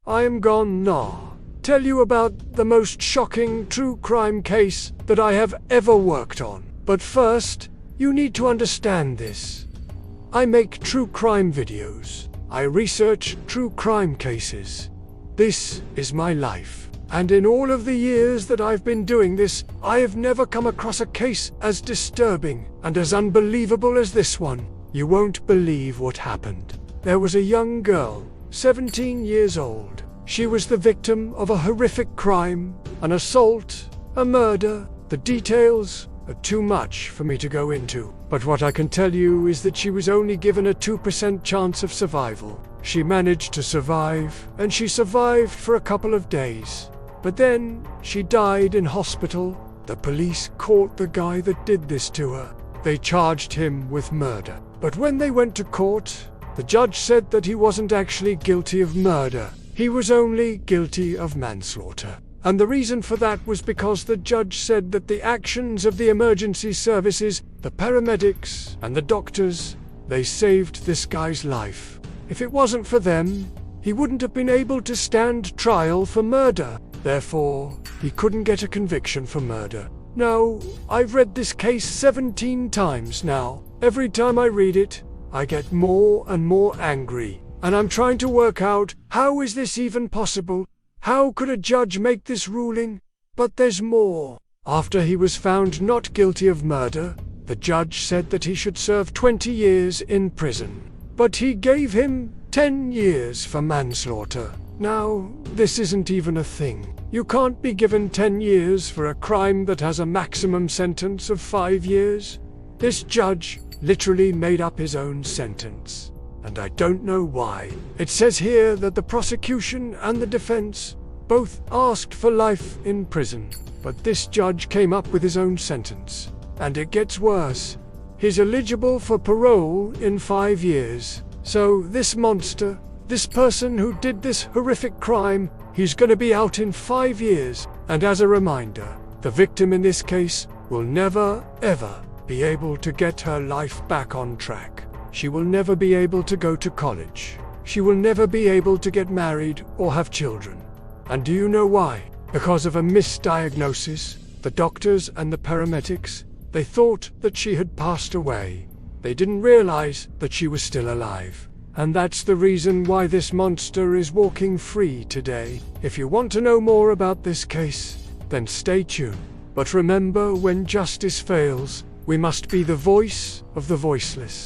I am gone now. Tell you about the most shocking true crime case that I have ever worked on. But first, you need to understand this. I make true crime videos. I research true crime cases. This is my life. And in all of the years that I've been doing this, I have never come across a case as disturbing and as unbelievable as this one. You won't believe what happened. There was a young girl, 17 years old. She was the victim of a horrific crime, an assault, a murder. The details are too much for me to go into. But what I can tell you is that she was only given a 2% chance of survival. She managed to survive, and she survived for a couple of days. But then she died in hospital. The police caught the guy that did this to her. They charged him with murder. But when they went to court, the judge said that he wasn't actually guilty of murder. He was only guilty of manslaughter. And the reason for that was because the judge said that the actions of the emergency services, the paramedics, and the doctors, they saved this guy's life. If it wasn't for them, he wouldn't have been able to stand trial for murder. Therefore, he couldn't get a conviction for murder. Now, I've read this case 17 times now. Every time I read it, I get more and more angry. And I'm trying to work out, how is this even possible? How could a judge make this ruling? But there's more. After he was found not guilty of murder, the judge said that he should serve 20 years in prison. But he gave him 10 years for manslaughter. Now, this isn't even a thing. You can't be given 10 years for a crime that has a maximum sentence of 5 years. This judge literally made up his own sentence. And I don't know why. It says here that the prosecution and the defense both asked for life in prison. But this judge came up with his own sentence. And it gets worse. He's eligible for parole in 5 years. So this monster, this person who did this horrific crime, he's gonna be out in 5 years. And as a reminder, the victim in this case will never, ever be able to get her life back on track. She will never be able to go to college. She will never be able to get married or have children. And do you know why? Because of a misdiagnosis. The doctors and the paramedics, they thought that she had passed away. They didn't realize that she was still alive. And that's the reason why this monster is walking free today. If you want to know more about this case, then stay tuned. But remember, when justice fails, we must be the voice of the voiceless.